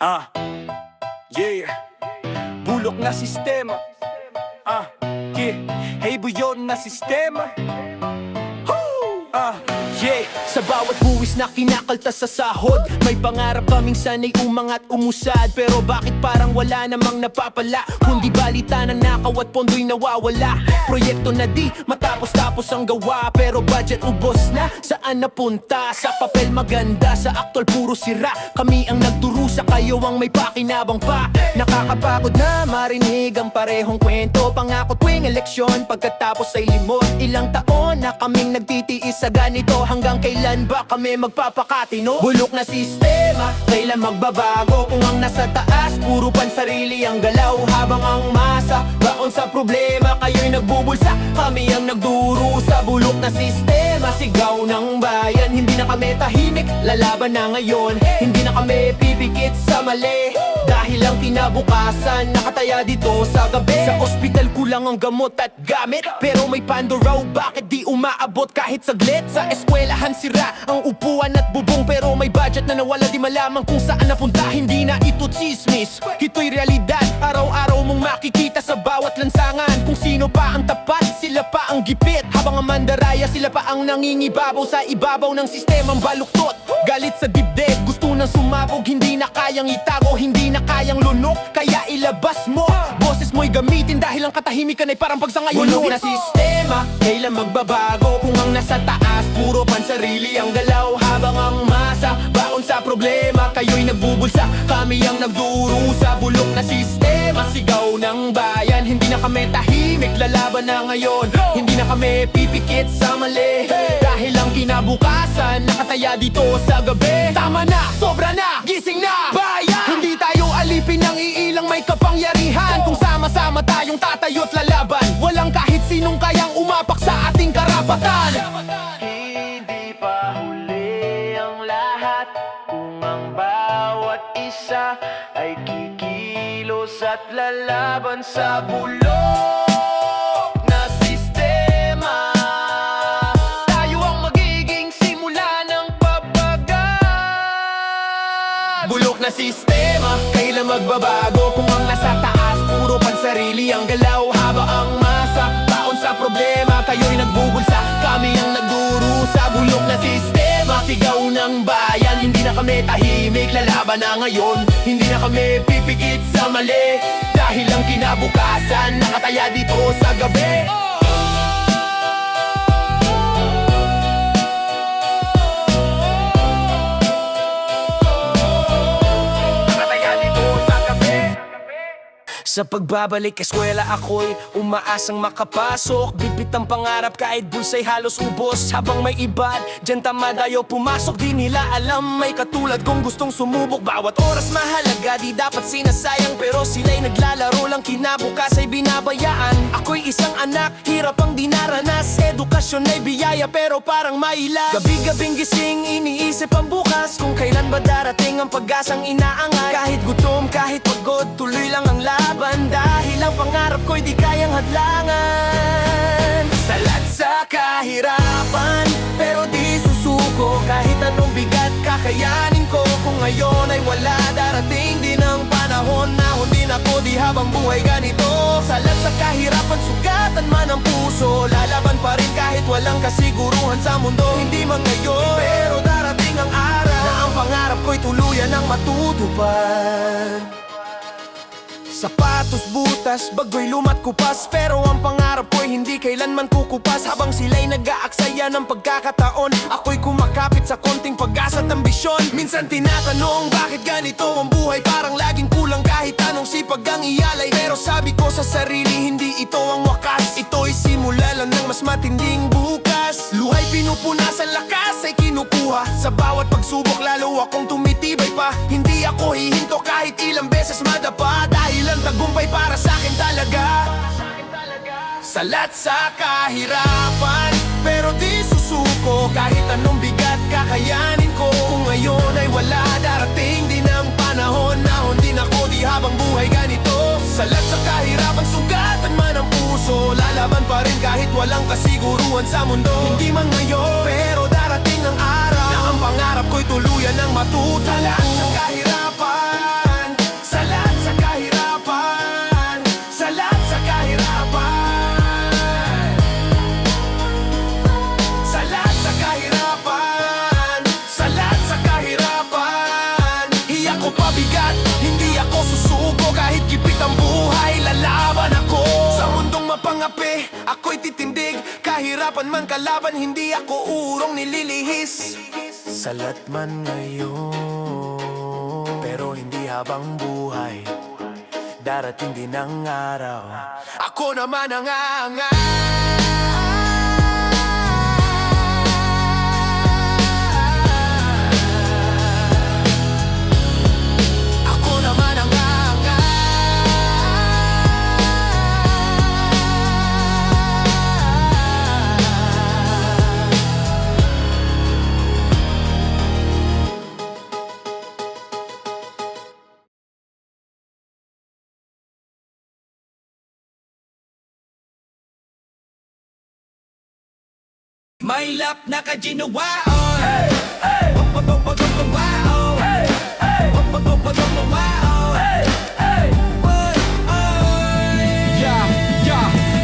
Ah, yeah. Bulok na sistema. Yeah. Hey buyon na sistema. Yeah. Sa bawat buwis na kinakaltas sa sahod, may pangarap kaming sana'y umangat umusad. Pero bakit parang wala namang napapala? Kundi balita na nakaw at pondo'y nawawala. Proyekto na di matapos-tapos ang gawa, pero budget ubos na. Saan napunta? Sa papel maganda, sa aktwal puro sira. Kami ang nagdurusa, kayo ang may pakinabang pa. Nakakapagod na marinig ang parehong kwento. Pangako tuwing eleksyon, pagkatapos ay limot. Ilang taon na kaming nagtitiis sa ganito. Hanggang kailan ba kami magpapakatino? Bulok na sistema, kailan magbabago? Kung ang nasa taas, puro pansarili ang galaw. Habang ang masa, baon sa problema. Kayo'y nagbubulsa, kami ang nagdurusa. Bulok na sistema, sigaw ng bayan. Hindi na kami tahimik, lalaban na ngayon. Hindi na kami pipikit sa mali, dahil ang kinabukasan nakataya dito sa gabi. Sa ospital kulang ang gamot at gamit, pero may pando raw, bakit di umaabot kahit saglit? Sa eskwelahan sira ang upuan at bubong, pero may budget na nawala, di malaman kung saan napunta. Hindi na ito chismis, ito'y realidad. Araw-araw mong makikita sa bawat lansangan kung sino pa ang tapat, sila pa ang gipit. Habang ang mandaraya, sila pa ang nangingibabaw sa ibabaw ng sistemang baluktot. Galit sa dibdib, gusto nang sumabog, hindi na kayang itago, hindi na kayang lunok, kaya ilabas mo. Boses mo'y gamitin dahil ang katahimikan ay parang pagsangayon. Bulok na sistema, kailan magbabago? Kung ang nasa taas, puro pansarili ang galaw. Habang ang masa, baon sa problema. Kayo'y nagbubulsa, kami ang nagdurusa. Bulok na sistema, sigaw ng bayan. Hindi na kami tahimik, lalaban na ngayon. Hindi na kami pipikit sa mali, dahil ang kinabukasan nakataya dito sa gabi. Tama na, sobra na, gising na bayan. Hindi tayo alipin ng iilang may kapangyarihan. Kung sama-sama tayong tatayo't lalaban, walang kahit sinong kayang umapak sa ating karapatan. Hindi pa huli ang lahat kung ang bawat isa ay kikilos at lalaban sa bulok na sistema. Tayo ang magiging simula ng pagbagal. Bulok na sistema, kailan magbabago? Kung ang nasa taas, puro pansarili ang galaw. Habang ang masa, baon sa problema. Kayo'y nagbubulsa, kami ang nagdurusa. Bulok na sistema, sigaw ng bayan. Hindi na kami tahimik, lalaban na ngayon. Hindi na kami pipikit sa mali, dahil ang kinabukasan nakataya dito sa gabi. Sa pagbabalik eskwela ako'y umaasang makapasok. Bigbit ang pangarap kahit bulsa'y halos ubos. Habang may ibad, dyan tamad ayaw pumasok. Di nila alam may katulad kong gustong sumubok. Bawat oras mahalaga, di dapat sinasayang. Pero sila'y naglalaro lang, kinabukas ay binabayaan. Ako'y isang anak, hirap ang dinaranas. Edukasyon ay biyaya pero parang mailas. Gabi-gabing gising, iniisip ang bukas. Kung kailan ba darating ang pag-asang inaangat. Kahit gutom, kahit pagod, tuloy lang ang laban. Dahil ang pangarap ko'y di kayang hadlangan. Salat sa kahirapan, pero di susuko. Kahit anong bigat kakayanin ko. Kung ngayon ay wala, darating din ang panahon na hundin ako, di habang buhay ganito. Salat sa kahirapan, sugatan man ang puso. Lalaban pa rin kahit walang kasiguruhan sa mundo. Hindi man ngayon, pero darating ang araw na ang pangarap ko'y tuluyan ang matutupad. Sapatos, butas, bagoy lumat kupas, pero ang pangarap ko'y hindi kailanman kukupas. Habang sila'y nag-aaksaya ng pagkakataon, ako'y kumakapit sa konting pag-asa at ambisyon. Minsan tinatanong bakit ganito ang buhay, parang laging kulang kahit anong sipag ang iyalay. Pero sabi ko sa sarili, hindi ito ang wakas. Ito'y simula lang ng mas matinding bukas. Luhay pinupunasan, lakas ay kinukuha. Sa bawat pagsubok lalo akong tumitibay pa. Hindi ako hihinto kahit ilang beses madapa, dahil ang tagumpay para sa'kin talaga. Salat sa kahirapan, pero di susuko. Kahit anong bigat kakayanin ko. Kung ngayon ay wala, darating din ang panahon na hundin ako, di habang buhay ganito. Salat sa kahirapan, sugatan man ang puso. Lalaban pa rin kahit walang kasiguruhan sa mundo. Hindi man ngayon, pero darating ang araw na ang pangarap ko'y tuluyan ng matutuo. Salat sa kahirapan, api, ako'y titindig. Kahirapan man kalaban, hindi ako urong nililihis. Salat man ngayon, pero hindi habang buhay. Darating din ang araw, ako naman ang aangat. Ako naman ang aangat. May lap na kajinawaon. Hey! Hey! Pagpapagpagpawaon. Hey! Hey! Pagpapagpagpawaon. Hey! Hey!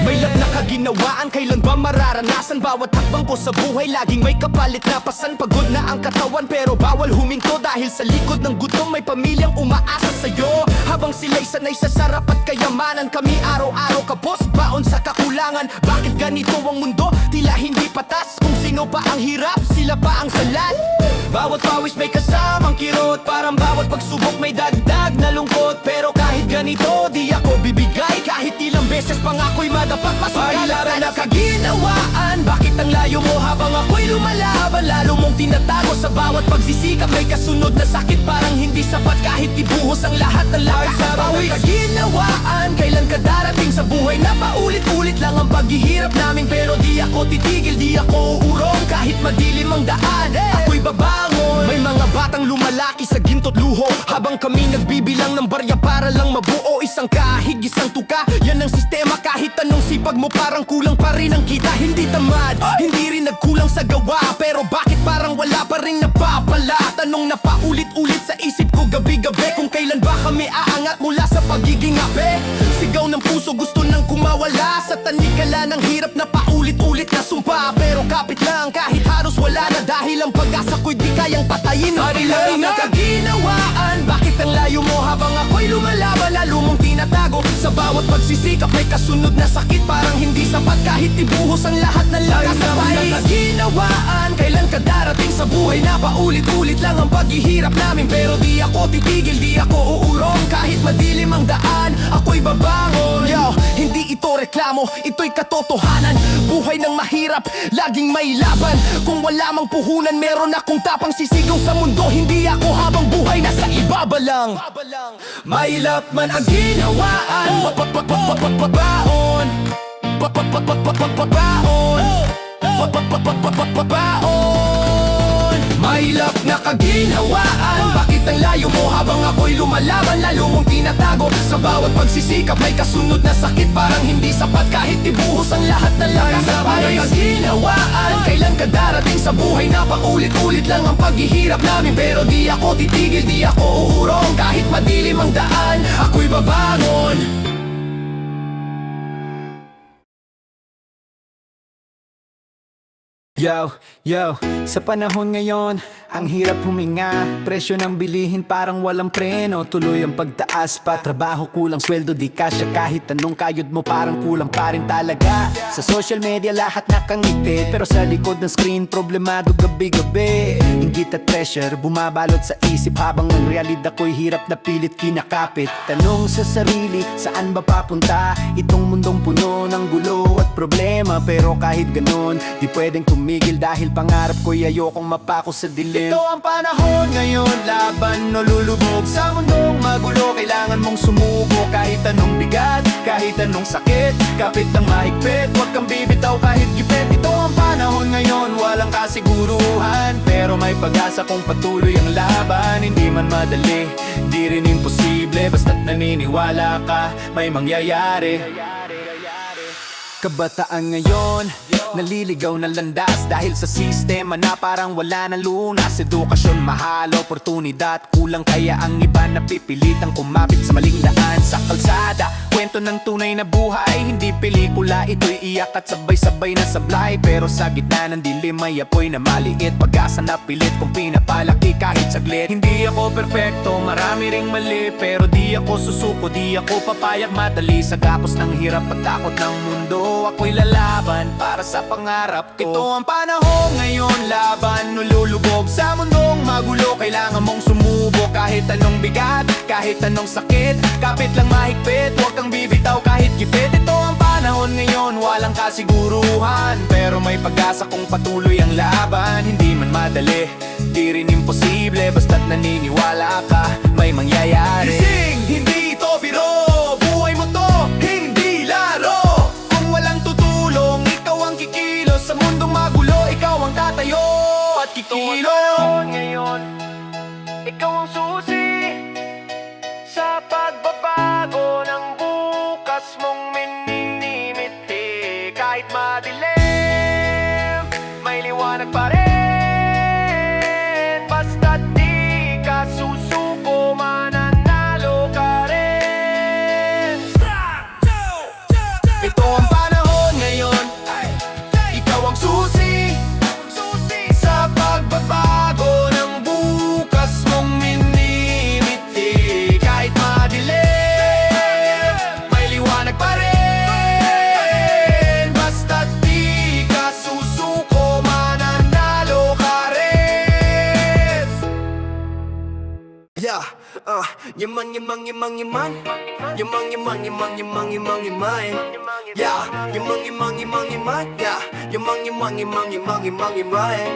May lap na kaginawaan, kailan ba mararanasan? Bawat hakbang ko sa buhay, laging may kapalit na pasan. Pagod na ang katawan, pero bawal huminto. Dahil sa likod ng gutom, may pamilyang umaasa sa'yo. Habang sila'y sanay sa sarap at kayamanan, kami araw-araw kapos, baon sa kakulangan. Bakit ganito ang mundo? Tila hindi patas. Kung sino pa ang hirap, sila pa ang salat. Bawat pawis may kasamang kirot, parang bawat pagsubok may dagdag na lungkot. Pero kahit ganito, di ako bibigay. Kahit ilang beses pangako'y madapat masugal. Pailaran na kaginawaan, bakit ang layo mo habang ako'y lumalaban? Lalo mong tinatago sa bawat pagsisikap, may kasunod na sakit. Parang hindi sapat kahit ibuhos ang lahat ng lakas sa pawis. Kaginawaan, kailan ka darating sa buhay na paulit-ulit lang ang paghihirap namin? Pero di ako titigil, di ako uurong kahit madilim ang daan. Ako'y babangon. May mga batang lumalaki sa ginto't luho, habang kami nagbibilang ng barya para lang mabuo isang kahig, isang tuka. Yan ang sistema, kahit anong sipag mo parang kulang pa rin ang kita. Hindi tamad, hindi rin nagkulang sa gawa, pero bakit parang wala pa rin napapala? Tanong na paulit-ulit sa isip ko gabi-gabi, kung kailan ba kami aangat mula sa pagiging ape? Sigaw ng puso, gusto nang kumawala sa tanikala ng hirap na paulit-ulit na sumpa. Pero kapit lang kahit halos wala na, dahil ang pag-asa ko'y di kayang patayin. Marilang na kaginawaan, bakit ang layo mo habang ako'y lumalaban? Lalo mong tinatago sa bawat pagsisikap, may kasunod na sakit. Parang hindi sapat kahit ibuhos ang lahat ng lakas sa país. Kaginawaan, kailan ka darating sa buhay na paulit-ulit lang ang paghihirap namin? Pero di ako titigil, di ako uurong kahit madilim ang daan, ako'y babangon. Yo, hindi ito reklamo, ito'y katotohanan. Buhay ng mahirap, laging may laban. Kung wala mang puhunan, meron akong tapang sisigaw sa mundo. Hindi ako habang buhay nasa ibaba lang. May lap man ang ginawaan, baon. Baon. May lap na kaginawaan, bakit ang layo mo habang ako'y lumalaban? Lalo mong tinatago sa bawat pagsisikap, may kasunod na sakit. Parang hindi sapat kahit ibuhos ang lahat ng lakas sa país. Kaginawaan, kailan ka darating sa buhay na paulit-ulit lang ang paghihirap namin? Pero di ako titigil, di ako uurong kahit madilim ang daan, ako'y babangon. Yo, sa panahon ngayon, ang hirap huminga. Presyo ng bilihin parang walang preno. Tuloy ang pagtaas pa, trabaho kulang sweldo, di kasya kahit anong kayod mo, parang kulang pa rin talaga. Sa social media lahat nakangiti, pero sa likod ng screen problemado gabi-gabi. Inggit at pressure, bumabalot sa isip, habang ang realidad ko'y hirap na pilit kinakapit. Tanong sa sarili, saan ba papunta? Itong mundong puno ng gulo at problema. Pero kahit ganun, di pwedeng tumigil, dahil pangarap ko'y ayokong mapako sa dilim. Ito ang panahon ngayon, laban o lulubog. Sa mundong magulo, kailangan mong sumuko. Kahit anong bigat, kahit anong sakit, kapit ng mahigpit, huwag kang bibitaw kahit gipit. Ito ang panahon ngayon, walang kasiguruhan, pero may pag-asa kung patuloy ang laban. Hindi man madali, di rin imposible, basta't naniniwala ka, may mangyayari. Kabataan ngayon, naliligaw na landas dahil sa sistema na parang wala ng lunas. Edukasyon mahal, oportunidad kulang, kaya ang iba napipilitang kumapit sa maling daan. Sa kalsada, kwento ng tunay na buhay, hindi pelikula, ito'y iyak at sabay-sabay na sablay. Pero sa gitna ng dilim may apoy na maliit, pag-asa na pilit kung pinapalaki kahit saglit. Hindi ako perpekto, marami ring mali, pero di ako susuko, di ako papayag madali. Sa gapos ng hirap at takot ng mundo, ako'y lalaban para sa pangarap ko. Ito ang panahon ngayon, laban nululubog sa mundong magulo. Kailangan mong sumubok kahit anong bigat, kahit anong sakit. Kapit lang mahigpit, huwag kang bibitaw kahit gipit. Ito ang panahon ngayon, walang kasiguruhan, pero may pag-asa kung patuloy ang laban. Hindi man madali, di rin imposible, basta't naniniwala ka, may mangyayari. Gising, hindi ito biro, buhay mo to, hindi laro. Kung walang tutulong, ikaw ang kikilos sa mundong magulo, ikaw ang tatayo at kikilos. Ngayon, ikaw ang susi sa pagbabago ng bukas mong mininimiti. Kahit madilim, may liwanag pa rin. Basta't di ka susuko, mananalo ka rin. Ito ang panahon ngayon, ikaw ang susi sa pagbabago ng bukas mong minimiti. Kahit madilim, may liwanag pa rin. Basta't di ka susuko, mananalo ka rin. Yeah, yaman, yaman, yaman, yaman. Yaman, yaman, yaman, yaman, yaman, yaman. Yeah, yaman, yaman, yaman, yaman. Yeah, yaman, yaman, yaman, yaman, yaman, yaman.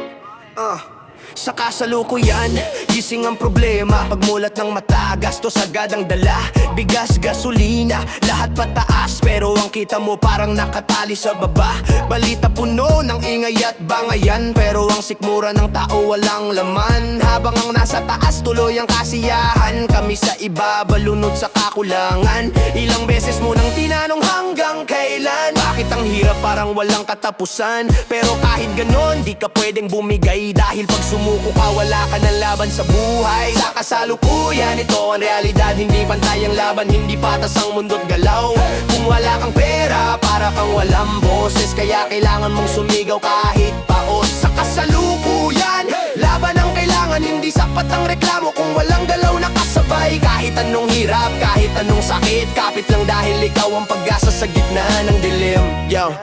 Sa kasalukuyan, gising ang problema. Pagmulat ng mata, gastos agad ang dala. Bigas, gasolina, lahat pataas, pero ang kita mo parang nakatali sa baba. Balita puno ng ingay at bangayan, pero ang sikmura ng tao walang laman. Habang ang nasa taas tuloy ang kasiyahan, kami sa ibaba lunod sa kakulangan. Ilang beses mo nang tinanong hanggang kailan, bakit ang hirap parang walang katapusan. Pero kahit ganon, di ka pwedeng bumigay, dahil pag sumuko ka, wala ka ng laban sa buhay. Sa kasalukuyan, ito ang realidad, hindi pantay ang laban, hindi patas ang mundo't galaw. Kung wala kang pera, para kang walang boses, kaya kailangan mong sumigaw kahit paos. Sa kasalukuyan, laban ang kailangan, hindi sapat ang reklamo kung walang galaw na kasabay. Kahit anong hirap, kahit anong sakit, kapit lang dahil ikaw ang pag-asa sa gitna ng dilim. Yo,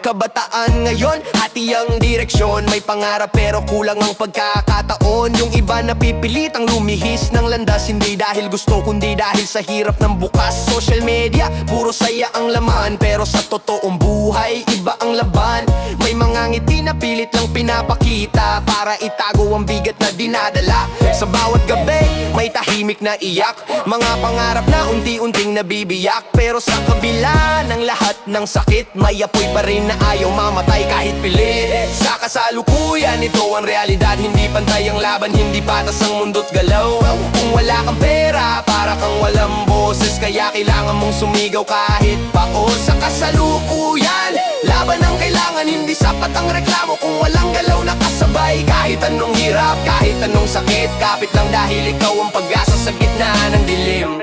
kabataan ngayon, hati ang direksyon. May pangarap pero kulang ang pagkakataon. Yung iba napipilitang lumihis ng landas, hindi dahil gusto kundi dahil sa hirap ng bukas. Social media, puro saya ang laman, pero sa totoong buhay, iba ang laban. May mga ngiti na pilit lang pinapakita para itago ang bigat na dinadala. Sa bawat gabi, may tahimik na iyak, mga pangarap na unti-unting nabibiyak. Pero sa kabila ng lahat ng sakit, may apoy pa rin na ayaw mamatay kahit pilit. Sa kasalukuyan, ito ang realidad, hindi pantay ang laban, hindi patas ang mundo't galaw. Kung wala kang pera, para kang walang boses, kaya kailangan mong sumigaw kahit paos. Sa kasalukuyan, laban ang kailangan, hindi sapat ang reklamo kung walang galaw na kasabay. Kahit anong hirap, kahit anong sakit, kapit lang dahil ikaw ang pag-asa sa gitna ng dilim.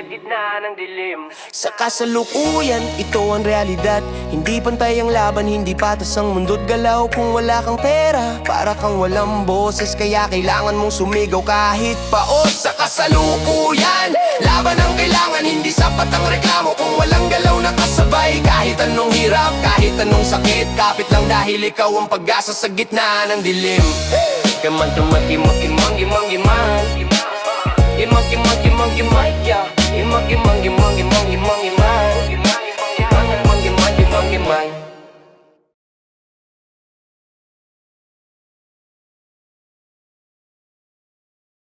Sa kasalukuyan, ito ang realidad, hindi pantay ang laban, hindi patas ang mundo't galaw. Kung wala kang pera, para kang walang boses, kaya kailangan mong sumigaw kahit paos. Sa kasalukuyan, laban ang kailangan, hindi sapat ang reklamo kung walang galaw na kasabay. Kahit anong hirap, kahit anong sakit, kapit lang dahil ikaw ang pag-asa sa gitna ng dilim. Gaman, gaman, gimang, gimang, gimang, gimang. Gimang, gimang, gimang, gimang, yeah. Gimang, gimang, gimang, gimang, gimang, gimang. Gimang, gimang, gimang, gimang, gimang.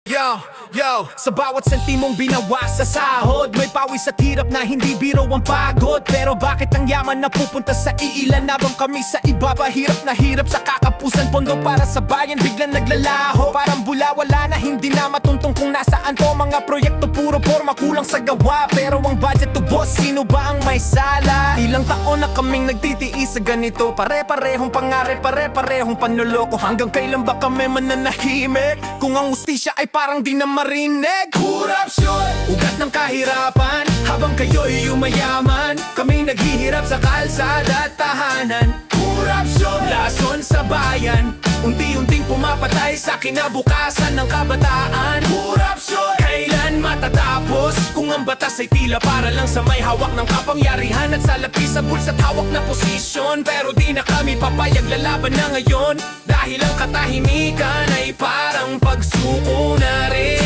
Yo, Yo, sa bawat sentimong binawa sa sahod, may pawis at hirap na hindi biro ang pagod. Pero bakit ang yaman na pupunta sa iilan, habang kami sa ibaba hirap na hirap sa kakapusan? Pondo para sa bayan biglang naglalaho, parang bula wala na, hindi na matuntong kung nasaan to. Mga proyekto puro forma, kulang sa gawa, pero ang budget to boss, sino ba ang may sala? Ilang taon na kaming nagtitiis sa ganito, pare-parehong pangarep, pare-parehong panloloko. Hanggang kailan ba kami mananahimik kung ang ustisya ay parang di na marinig? Korupsyon, ugat ng kahirapan, habang kayo'y yumayaman, kami naghihirap sa kalsada at tahanan. Korupsyon, lason sa bayan, unti-unting pumapatay sa kinabukasan ng kabataan. Korupsyon, kailan matatapos kung ang batas ay tila para lang sa may hawak ng kapangyarihan at salapi sa bulsa't hawak na posisyon? Pero di na kami papayag, lalaban na ngayon, dahil ang katahimikan ay parang pagsuko na rin.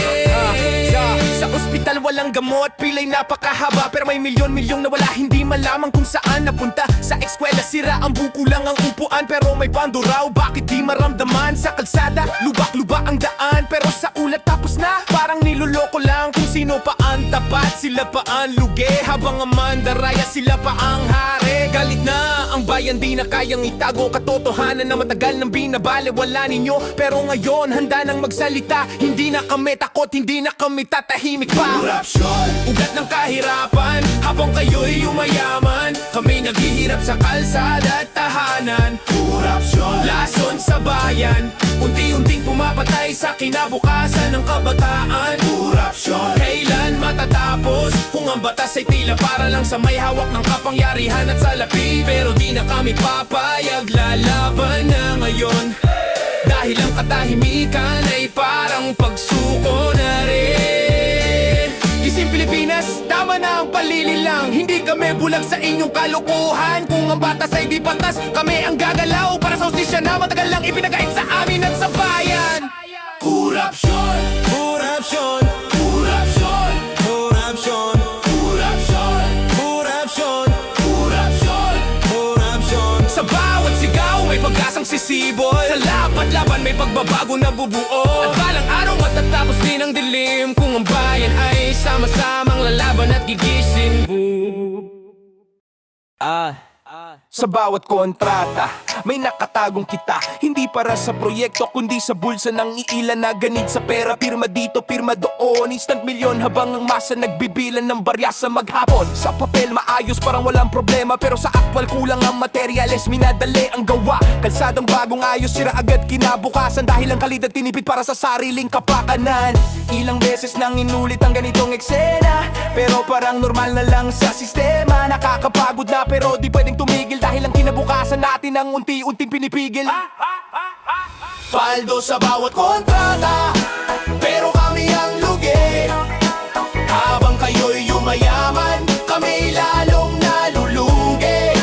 Sa ospital walang gamot, pilay napakahaba, pero may milyon-milyong na wala, hindi malaman kung saan napunta. Sa eskwela sira ang buko lang ang upuan, pero may bando raw, bakit di maramdaman? Sa kalsada, lubak-luba ang daan, pero sa ulat tapos na, parang niloloko lang kung sino pa ang tapat. Sila pa ang lugi, habang ang mandaraya sila pa ang hari. Galit na ang bayan, di na kayang itago katotohanan na matagal nang binabaliwala ninyo. Pero ngayon handa nang magsalita, hindi na kami takot, hindi na kami tatahimik pa. Korupsyon, ugat ng kahirapan, habang kayo'y yumayaman, kami naghihirap sa kalsada at tahanan. Korupsyon, lason sa bayan, unti-unting pumapatay sa kinabukasan ng kabataan. Korupsyon, kailan matatapos kung ang batas ay tila para lang sa may hawak ng kapangyarihan at salapi? Pero di na kami papayag, lalaban na ngayon, dahil ang katahimikan ay parang pagsuko na rin. Gising Pilipinas, tama na ang palililang, hindi kami bulag sa inyong kalukuhan. Kung ang batas ay di patas, kami ang gagalaw para sa hustisya na matagal lang ipinagait sa amin at sa bayan. Korupsyon, korupsyon, korupsyon, korupsyon, korupsyon, korupsyon, korupsyon, korupsyon. Sa bawat sigaw may pag-asang sisibol, sa laban may pagbabago na bubuo. At balang araw matatapos din ang dilim, kung ang bayan ay sama-samang lalaban at gigising. Sa bawat kontrata, may nakatagong kita, hindi para sa proyekto kundi sa bulsa ng iilan na ganit sa pera. Pirma dito, pirma doon, instant milyon, habang ang masa nagbibilan ng barya sa maghapon. Sa papel maayos parang walang problema, pero sa aktwal kulang ang materyales, minadali ang gawa. Kalsadang bagong ayos, sira agad kinabukasan, dahil ang kalidad tinipid para sa sariling kapakanan. Ilang beses nang inulit ang ganitong eksena, pero parang normal na lang sa sistema. Nakakapagod na pero di pwedeng tumigil, dahil ang kinabukasan natin ang unti-unting pinipigil. Paldo sa bawat kontrata, pero kami ang lugi. Habang kayo'y yumayaman, kami lalong nalulugi.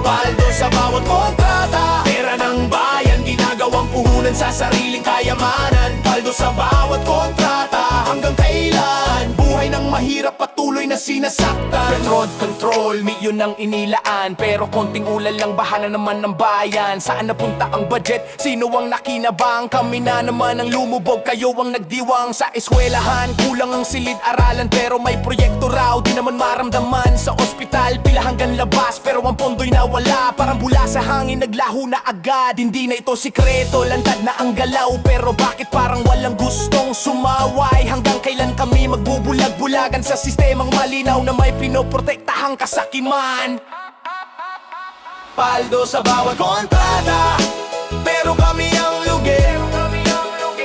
Paldo sa bawat kontrata, pera ng bayan, ginagawang puhunan sa sariling kayamanan. Paldo sa bawat kontrata, hanggang kailan buhay ng mahirap patuloy na sinasaktan. Control, milyon ang inilaan, pero konting ulan lang bahala naman ng bayan. Saan napunta ang budget? Sino ang nakinabang? Kami na naman ang lumubog, kayo ang nagdiwang. Sa eskwelahan, kulang ang silid-aralan, pero may proyekto raw, di naman maramdaman. Sa ospital, pila hanggang labas, pero ang pondo'y nawala. Parang bula sa hangin, naglaho na agad. Hindi na ito sikreto, lantad na ang galaw, pero bakit parang walang gustong sumaway? Hanggang kailan kami magbubulag-bulagan sa sistemang malinaw na may pinoprotektahang kasakiman? Paldo sa bawat kontrata, pero kami ang lugi.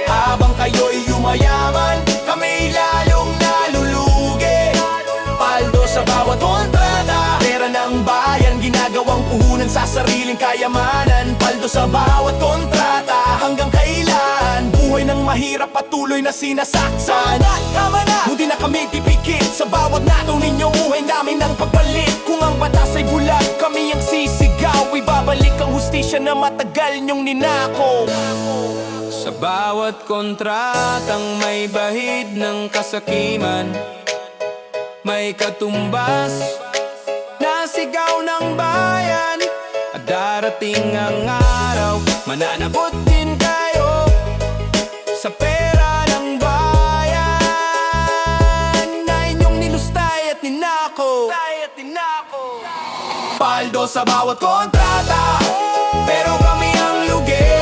Habang kayo'y yumayaman, kami lalong nalulugi. Paldo sa bawat kontrata, pera ng bayan, ginagawang puhunan sa sariling kayamanan. Paldo sa bawat kontrata, hanggang kailan buhay ng mahirap patuloy na sinasaktan? Tama na, hindi na kami tipikit sa bawat nataw ninyo, buhay namin ang pagpalit. Kung ang batas ay bulag, kami ang sisigaw, ibabalik ang hustisya na matagal niyong ninako. Sa bawat kontratang may bahid ng kasakiman, may katumbas na sigaw ng bayan. At darating ang araw, mananabot din kayo sa pera ng bayan. ako. Paldo sa bawat kontrata, pero kami ang lugi.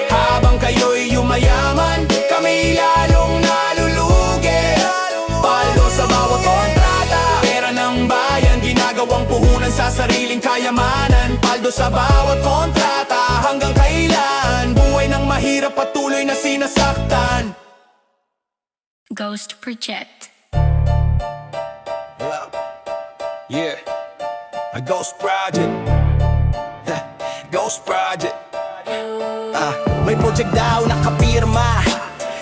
Habang kayo'y yumayaman, kami lalong nalulugi. Paldo sa bawat kontrata, pera ng bayan, ginagawang puhunan sa sariling kayamanan. Paldo sa bawat kontrata, hanggang kailan buhay ng mahirap patuloy na sinasaktan. Ghost Project. Yeah, a Ghost Project. Ghost Project. May project daw nakapirma,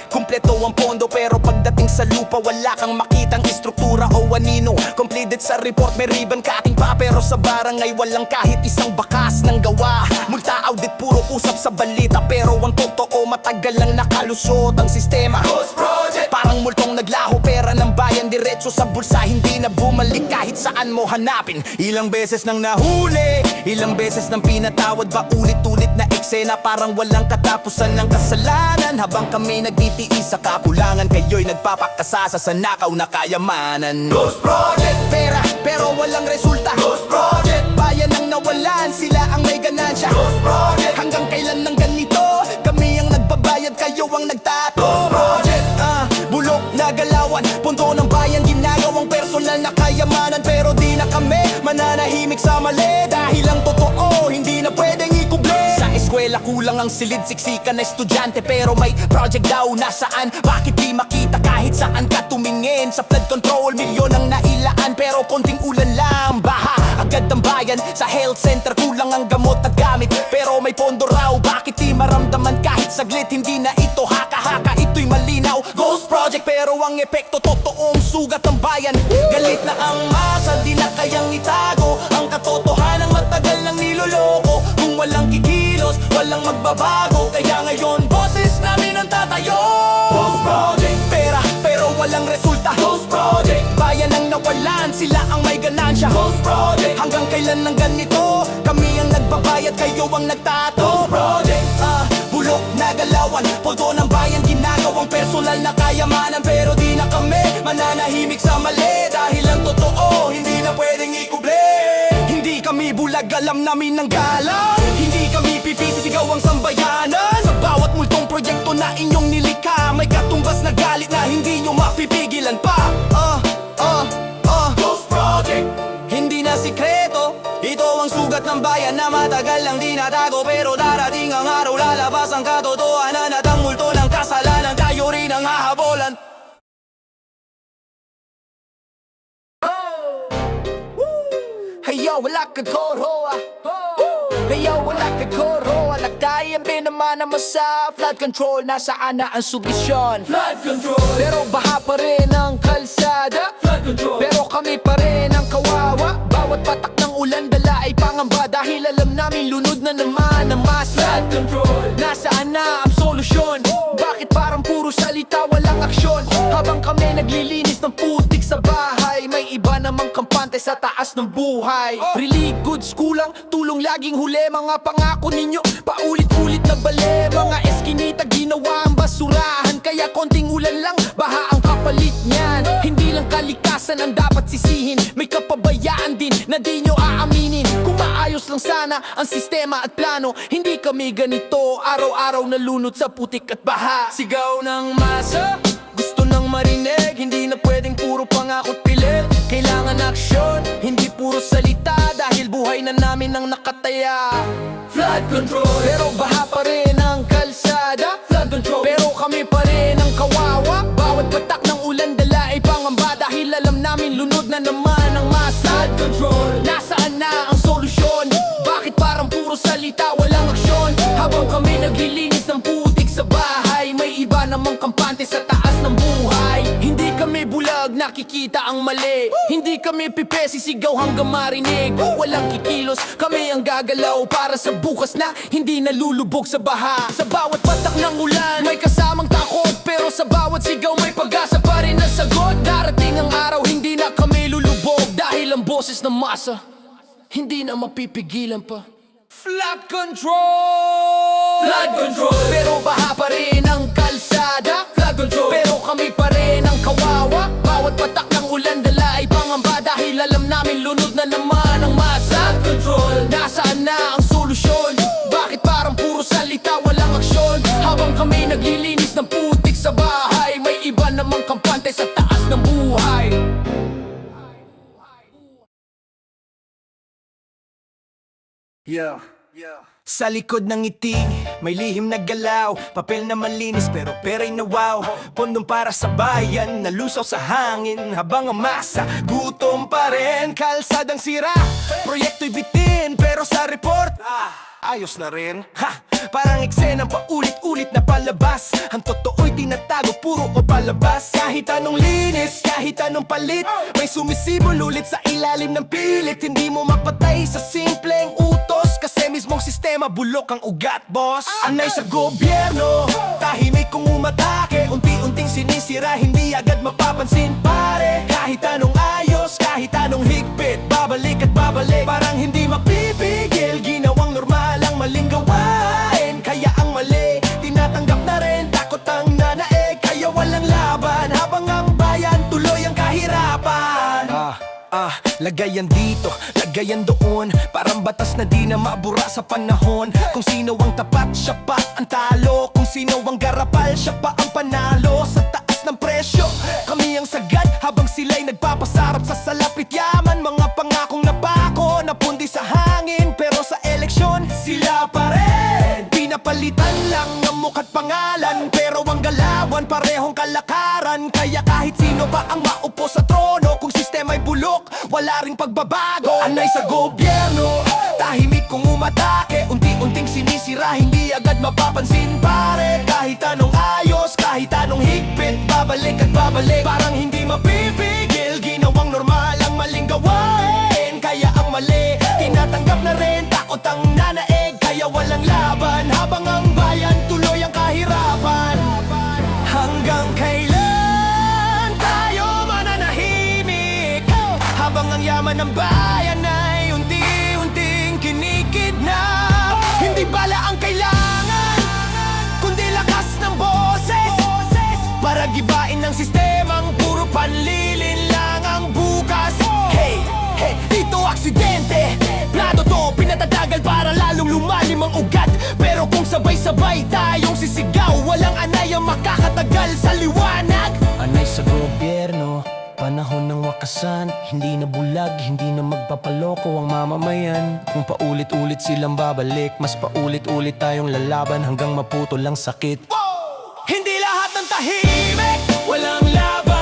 kumpleto ang pondo, pero pagdating sa lupa wala kang makitang istruktura o anino. Completed sa report, may ribbon cutting pa, pero sa barangay walang kahit isang bakas ng gawa. Multa audit, puro usap sa balita, pero ang totoo matagal lang nakalusot ang sistema. Ghost Project. Parang multong naglaho, pera ng bayan diretso sa bulsa, hindi na bumalik kahit saan mo hanapin. Ilang beses nang nahuli, ilang beses nang pinatawad, ba ulit-ulit na eksena, parang walang katapusan ng kasalanan. Habang kami nagtitiis sa kakulangan, kayo'y nagpapakasasa sa nakaw na kayamanan. Ghost Project. Pera, pero walang resulta. Ghost Project. Bayan ang nawalan, sila ang may ganansya. Ghost Project. Hanggang kailan ng ganito? Kami ang nagbabayad, kayo ang nagtato. Ghost Project. Bulok na galawan, pundo ng bayan, ginagawang personal na kayamanan. Pero di na kami mananahimik sa mali, dahil ang totoo hindi na pwedeng ikuble. Sa eskwela kulang ang silid, siksikan na estudyante, pero may project daw nasaan? Bakit di makita kahit saan ka tumingin? Sa flood control, milyon ang nailaan, pero konting ulan lang, baha agad ang bayan. Sa health center kulang ang gamot at gamit, pero may pondo raw. Bakit di maramdaman kahit saglit? Hindi na ito haka-haka, ito'y malinaw. Ghost Project, pero ang epekto totoong sugat ang bayan. Galit na ang masa, di na kayang itago ang katotohanan, matagal nang niloloko. Kung walang kikilos, walang magbabago, kaya ngayon boses namin ang tatayo. Ghost Project. Pera, pero walang resulta. Ghost Project. Bayan ang nawalan, sila ang may ganansya. Ghost Project. Hanggang kailan ng ganito? Kami ang nagbabayad, kayo ang nagtato. Ghost Project. Bulok na galawan, pondo ng bayan, ginagawang personal na kayamanan. Pero di na kami mananahimik sa mali, dahil ang totoo hindi na pwedeng ikuble. Hindi kami bulag, alam namin ng galang. Hindi kami pipisi, sigaw ang sambayanan. Sa bawat multong proyekto na inyong nilikha, may katumbas na galit na hindi nyo mapipigilan pa. Ghost Project. Hindi na sikreto, ito ang sugat ng bayan na matagal lang dinatago. Pero darating ang araw, lalabas ang katotohanan, at ang multo ng kasalanan tayo rin ang hahabolan. Heyo, wala ka koroa. Heyo, wala ka koroa. Nagtayan din naman naman sa flood control. Nasaan na ang solusyon? Flood control. Pero baha pa rin ang kalsada. Flood control. Pero kami pa rin ang kawawa. Bawat patak ng ulan dala ay pangamba, dahil alam namin lunod na naman ang masa. Flood control. Nasaan na ang solusyon? Bakit parang puro salita, walang aksyon? Habang kami naglilinis ng putik sa bahay, may iba namang kampante sa taas ng buhay. Relief goods kulang, tulong laging huli. Mga pangako ninyo, paulit-ulit na bali. Mga eskinita ginawa ang basurahan, kaya konting ulan lang, baha ang kapalit niyan. Hindi lang kalikasan ang dapat sisihin, may kapabayaan din na di nyo aaminin. Kung maayos lang sana ang sistema at plano, hindi kami ganito araw-araw nalunod sa putik at baha. Sigaw ng masa, gusto nang marinig, hindi na pwedeng puro pangako't pilit. Kailangan aksyon, hindi puro salita, dahil buhay na namin ang nakataya. Flood control. Pero baha pa rin ang kalsada. Flood control. Pero kami pa rin ang kawawa. Bawat batak ng ulan dala ay pangamba, dahil alam namin lunod na naman ang masa. Flood control. Nasaan na ang solusyon? Bakit parang puro salita, walang aksyon? Habang kami naglilinis ng putik sa bahay, may iba namang kampante sa taas ng buhay. Hindi kami bulag, nakikita ang mali. Hindi kami pipesi, sigaw hanggang marinig. Walang kikilos, kami ang gagalaw para sa bukas na hindi nalulubog sa baha. Sa bawat patak ng ulan, may kasamang takot, pero sa bawat sigaw may pag-asa pa rin na sagot. Darating ang araw, hindi na kami lulubog, dahil ang boses ng masa hindi na mapipigilan pa. Flood control! Flood control. Pero baha pa rin ang kalsada. Flood control. Pero kami pa rin ang kawawa. Bawat patak ng ulan dala ay pangamba, Sa likod ng ngiti, may lihim na galaw. Papel na malinis pero pera'y nawaw. Pondong para sa bayan, nalusaw sa hangin. Habang ang masa, gutom pa rin. Kalsadang sira, proyekto'y bitin. Pero sa report, ayos na rin. Parang eksenang paulit-ulit na palabas. Ang totoo'y tinatago, puro o palabas. Kahit anong linis, kahit anong palit, may sumisibol ulit sa ilalim ng pilit. Hindi mo mapatay sa simpleng utos, kasi mismong sistema bulok ang ugat, boss. Anay sa gobyerno, tahimik kung umatake. Unti-unting sinisira, hindi agad mapapansin, pare. Kahit anong ayos, kahit anong higpit, babalik at babalik, parang hindi mapipigil. Ginawang normal ang maling gawain, kaya ang mali tinatanggap na rin. Takot ang nanaig, kaya walang laban. Habang ang bayan tuloy ang kahirapan. Lagayan dito, lagayan doon. Parang batas na di na mabura sa panahon. Kung sino ang tapat, siya pa ang talo. Kung sino ang garapal, siya pa ang panalo. Sa taas ng presyo, kami ang sagad. Habang sila'y nagpapasarap sa salapit yaman. Mga pangakong napako, napundi sa hangin. Pero sa eleksyon, sila pa rin. Pinapalitan lang ang muka't pangalan, pero ang galawan parehong kalakaran. Kaya kahit sino pa ang maupo sa trono, kung sistema'y bulok, wala ring pagbabago. Anay sa gobyerno, tahimik kung umatake. Unti-unting sinisira, hindi agad mapapansin, pare. Kahit anong ayos, kahit anong higpit, babalik at babalik, parang hindi mapipigil. Ginawang normal ang maling gawain, kaya ang mali tinatanggap na rin. Takot ang nanaig, kaya walang laban. Habang ang bayan tuloy ang kahirapan. Hanggang kailan tayo mananahimik? Habang ang yaman ng bayan ay unti-unting kinikidnap. Hindi bala ang kailangan, kundi lakas ng boses, para gibain ng sistemang puro panlilin lang ang bukas. Hey, hey, dito aksidente, plano to, pinatatagal para lalong lumalim ang ugat. Pero kung sabay-sabay tayong sisigaw, walang anay ang makakatagal sa liwanag. Anay sa gobyerno, panahon ng wakasan. Hindi na bulag, hindi na magpapaloko ang mamamayan. Kung paulit-ulit silang babalik, mas paulit-ulit tayong lalaban hanggang maputol ang sakit. Hindi lahat ng tahimik, walang laban.